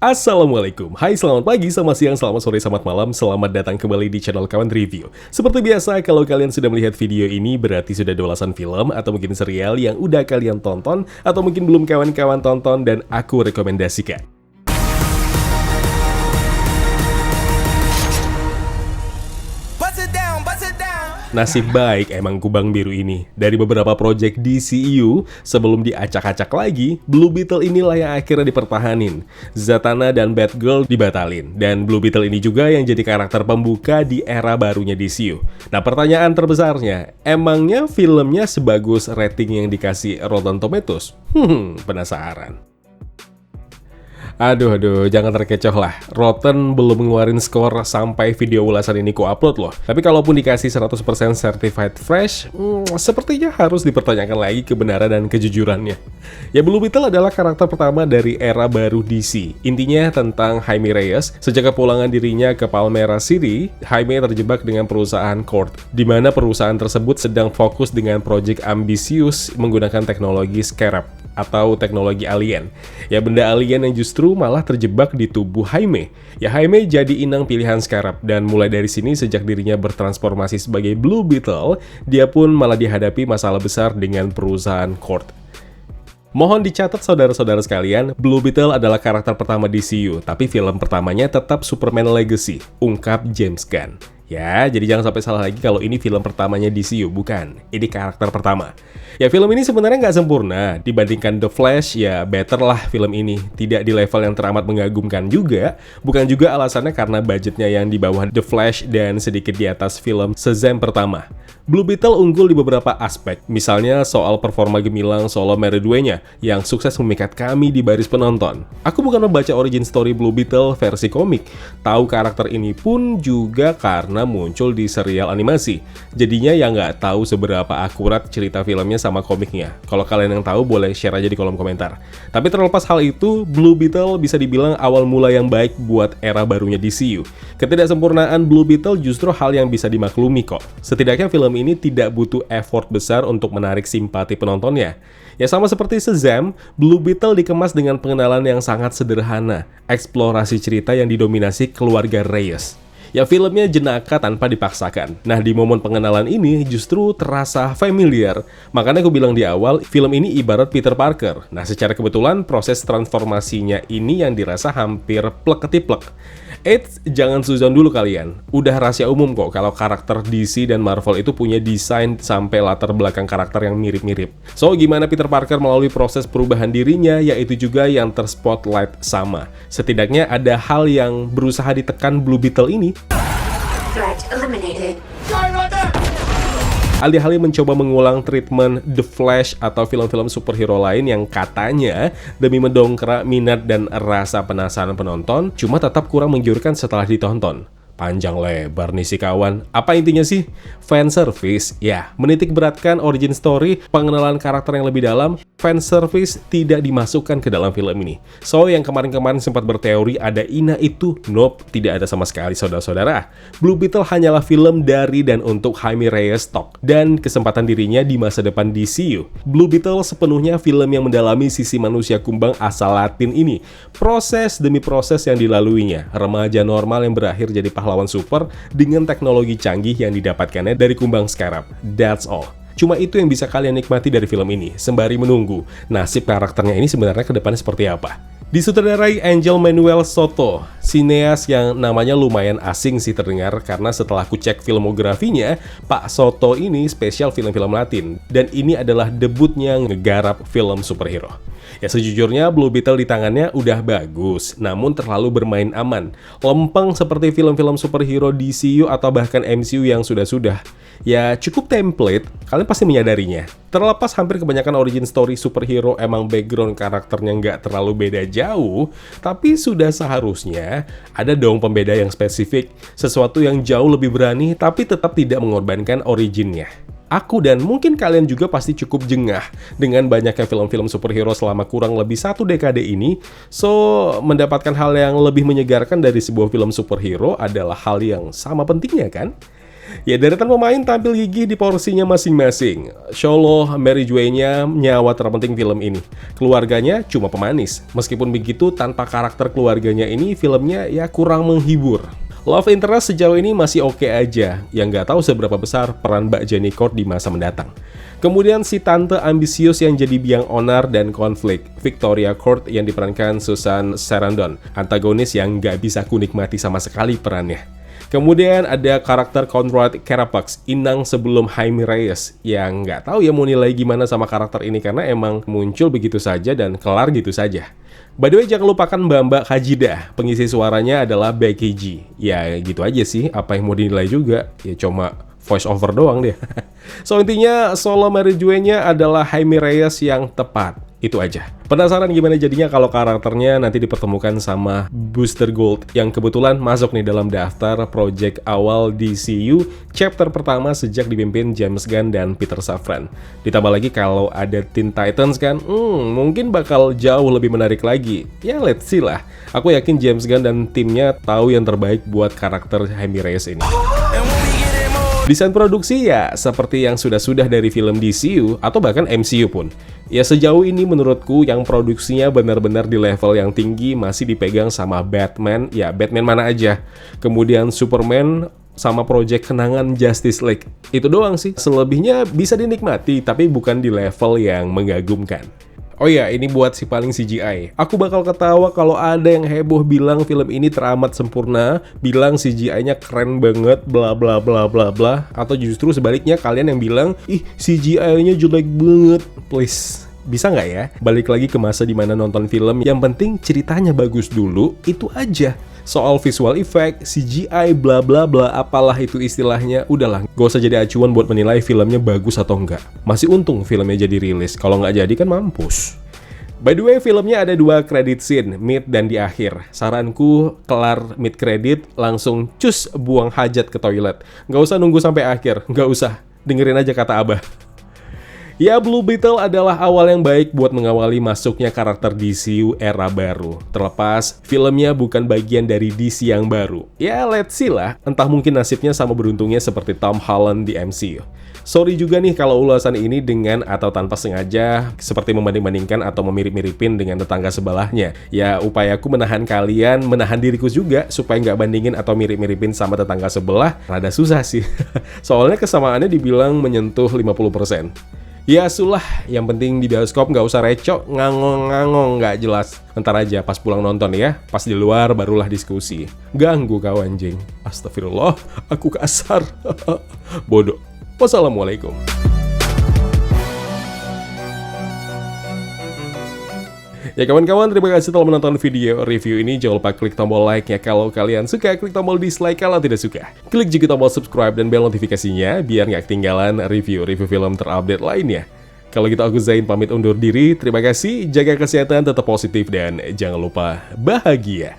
Assalamualaikum, hai selamat pagi, selamat siang, selamat sore, selamat malam, selamat datang kembali di channel Kawan Review. Seperti biasa, kalau kalian sudah melihat video ini berarti sudah ada ulasan film atau mungkin serial yang udah kalian tonton atau mungkin belum kawan-kawan tonton dan aku rekomendasikan. Nasib baik emang Kubang Biru ini. Dari beberapa project DCU, sebelum diacak-acak lagi, Blue Beetle inilah yang akhirnya dipertahanin. Zatanna dan Batgirl dibatalin. Dan Blue Beetle ini juga yang jadi karakter pembuka di era barunya DCU. Nah, pertanyaan terbesarnya, emangnya filmnya sebagus rating yang dikasih Rotten Tomatoes? Penasaran. Aduh, jangan terkecoh lah. Rotten belum ngeluarin skor sampai video ulasan ini ku upload loh. Tapi kalaupun dikasih 100% certified fresh, sepertinya harus dipertanyakan lagi kebenaran dan kejujurannya. Ya, Blue Beetle adalah karakter pertama dari era baru DC. Intinya tentang Jaime Reyes. Sejak kepulangan dirinya ke Palmera City, Jaime terjebak dengan perusahaan Court, di mana perusahaan tersebut sedang fokus dengan proyek ambisius menggunakan teknologi Scarab atau teknologi alien. Ya, benda alien yang justru malah terjebak di tubuh Jaime. Ya, Jaime jadi inang pilihan Scarab, dan mulai dari sini sejak dirinya bertransformasi sebagai Blue Beetle, dia pun malah dihadapi masalah besar dengan perusahaan Court. Mohon dicatat saudara-saudara sekalian, Blue Beetle adalah karakter pertama DCU, tapi film pertamanya tetap Superman Legacy, ungkap James Gunn. Ya, jadi jangan sampai salah lagi kalau ini film pertamanya DCU, bukan. Ini karakter pertama. Ya, film ini sebenarnya nggak sempurna. Dibandingkan The Flash, ya better lah film ini. Tidak di level yang teramat mengagumkan juga. Bukan juga alasannya karena budgetnya yang di bawah The Flash dan sedikit di atas film Shazam pertama. Blue Beetle unggul di beberapa aspek, misalnya soal performa gemilang solo Meredue-nya yang sukses memikat kami di baris penonton. Aku bukan membaca origin story Blue Beetle versi komik, tahu karakter ini pun juga karena muncul di serial animasi. Jadinya ya nggak tahu seberapa akurat cerita filmnya sama komiknya. Kalau kalian yang tahu boleh share aja di kolom komentar. Tapi terlepas hal itu, Blue Beetle bisa dibilang awal mula yang baik buat era barunya DCU. Ketidaksempurnaan Blue Beetle justru hal yang bisa dimaklumi kok. Setidaknya film ini tidak butuh effort besar untuk menarik simpati penontonnya. Ya, sama seperti Shazam, Blue Beetle dikemas dengan pengenalan yang sangat sederhana, eksplorasi cerita yang didominasi keluarga Reyes. Ya, filmnya jenaka tanpa dipaksakan. Nah, di momen pengenalan ini justru terasa familiar. Makanya aku bilang di awal, film ini ibarat Peter Parker. Nah, secara kebetulan proses transformasinya ini yang dirasa hampir plek-ketiplek. Eits, jangan suzon dulu kalian. Udah rahasia umum kok kalau karakter DC dan Marvel itu punya desain sampai latar belakang karakter yang mirip-mirip. So, gimana Peter Parker melalui proses perubahan dirinya, yaitu juga yang terspotlight sama. Setidaknya ada hal yang berusaha ditekan Blue Beetle ini. Threat eliminated. Alih-alih mencoba mengulang treatment The Flash atau film-film superhero lain yang katanya demi mendongkrak minat dan rasa penasaran penonton, cuma tetap kurang menggiurkan setelah ditonton. Panjang lebar nih si kawan. Apa intinya sih? Fanservice. Ya, menitik beratkan origin story, pengenalan karakter yang lebih dalam. Fanservice tidak dimasukkan ke dalam film ini. So, yang kemarin-kemarin sempat berteori ada Ina itu, nope, tidak ada sama sekali saudara-saudara. Blue Beetle hanyalah film dari dan untuk Jaime Reyes Stock dan kesempatan dirinya di masa depan DCU. Blue Beetle sepenuhnya film yang mendalami sisi manusia kumbang asal Latin ini. Proses demi proses yang dilaluinya. Remaja normal yang berakhir jadi pahlawan super dengan teknologi canggih yang didapatkannya dari kumbang Scarab. That's all. Cuma itu yang bisa kalian nikmati dari film ini, sembari menunggu nasib karakternya ini sebenarnya ke depannya seperti apa. Disutradarai Angel Manuel Soto, sineas yang namanya lumayan asing sih terdengar karena setelah aku cek filmografinya, Pak Soto ini spesial film-film Latin, dan ini adalah debutnya ngegarap film superhero. Ya, sejujurnya Blue Beetle di tangannya udah bagus, namun terlalu bermain aman. Lempeng seperti film-film superhero DCU atau bahkan MCU yang sudah-sudah. Ya, cukup template, kalian pasti menyadarinya. Terlepas hampir kebanyakan origin story superhero emang background karakternya nggak terlalu beda jauh, tapi sudah seharusnya ada dong pembeda yang spesifik, sesuatu yang jauh lebih berani tapi tetap tidak mengorbankan originnya. Aku dan mungkin kalian juga pasti cukup jengah dengan banyaknya film-film superhero selama kurang lebih 1 dekade ini. So, mendapatkan hal yang lebih menyegarkan dari sebuah film superhero adalah hal yang sama pentingnya kan? Ya, deretan pemain tampil gigih di porsinya masing-masing. Sholo Marijuana nyawa terpenting film ini. Keluarganya cuma pemanis. Meskipun begitu, tanpa karakter keluarganya ini, filmnya ya kurang menghibur. Love interest sejauh ini masih oke aja, yang nggak tahu seberapa besar peran Mbak Jenny Court di masa mendatang. Kemudian si tante ambisius yang jadi biang onar dan konflik, Victoria Court yang diperankan Susan Sarandon, antagonis yang nggak bisa kunikmati sama sekali perannya. Kemudian ada karakter Conrad Carapax, inang sebelum Jaime Reyes, yang nggak tahu ya mau nilai gimana sama karakter ini karena emang muncul begitu saja dan kelar gitu saja. By the way, jangan lupakan Mbak Hajida, pengisi suaranya adalah Becky G. Ya gitu aja sih, apa yang mau dinilai juga, ya cuma voice over doang deh. So intinya solo Marijuana adalah Jaime Reyes yang tepat. Itu aja. Penasaran gimana jadinya kalau karakternya nanti dipertemukan sama Booster Gold yang kebetulan masuk nih dalam daftar project awal DCU chapter pertama sejak dipimpin James Gunn dan Peter Safran. Ditambah lagi kalau ada Teen Titans kan, mungkin bakal jauh lebih menarik lagi. Ya let's see lah. Aku yakin James Gunn dan timnya tahu yang terbaik buat karakter Jaime Reyes ini. Desain produksi ya seperti yang sudah-sudah dari film DCU atau bahkan MCU pun. Ya sejauh ini menurutku yang produksinya benar-benar di level yang tinggi masih dipegang sama Batman, ya Batman mana aja. Kemudian Superman sama project kenangan Justice League. Itu doang sih. Selebihnya bisa dinikmati tapi bukan di level yang mengagumkan. Oh ya, ini buat si paling CGI. Aku bakal ketawa kalau ada yang heboh bilang film ini teramat sempurna, bilang CGI-nya keren banget, bla bla bla bla bla, atau justru sebaliknya kalian yang bilang, ih CGI-nya jelek banget. Please, bisa nggak ya? Balik lagi ke masa dimana nonton film, yang penting ceritanya bagus dulu, itu aja. Soal visual effect, CGI, bla bla bla, apalah itu istilahnya, udahlah, gak usah jadi acuan buat menilai filmnya bagus atau enggak. Masih untung filmnya jadi rilis, kalau nggak jadi kan mampus. By the way, filmnya ada 2 credit scene, mid dan di akhir. Saranku, kelar mid credit, langsung cus buang hajat ke toilet. Nggak usah nunggu sampai akhir, nggak usah, dengerin aja kata Abah. Ya, Blue Beetle adalah awal yang baik buat mengawali masuknya karakter DCU era baru. Terlepas, filmnya bukan bagian dari DC yang baru. Ya, let's see lah. Entah mungkin nasibnya sama beruntungnya seperti Tom Holland di MCU. Sorry juga nih kalau ulasan ini dengan atau tanpa sengaja seperti membanding-bandingkan atau memirip-miripin dengan tetangga sebelahnya. Ya, upayaku menahan kalian, menahan diriku juga supaya nggak bandingin atau mirip-miripin sama tetangga sebelah. Rada susah sih. Soalnya kesamaannya dibilang menyentuh 50%. Ya sulah, yang penting di bioskop nggak usah recok, ngangong-ngangong nggak jelas. Ntar aja pas pulang nonton ya, pas di luar barulah diskusi. Ganggu kau anjing. Astagfirullah, aku kasar. Bodoh. Wassalamualaikum. Ya kawan-kawan, terima kasih telah menonton video review ini. Jangan lupa klik tombol like-nya kalau kalian suka, klik tombol dislike kalau tidak suka. Klik juga tombol subscribe dan bel notifikasinya biar nggak ketinggalan review-review film terupdate lainnya. Kalau gitu aku Zain pamit undur diri, terima kasih, jaga kesehatan, tetap positif, dan jangan lupa bahagia.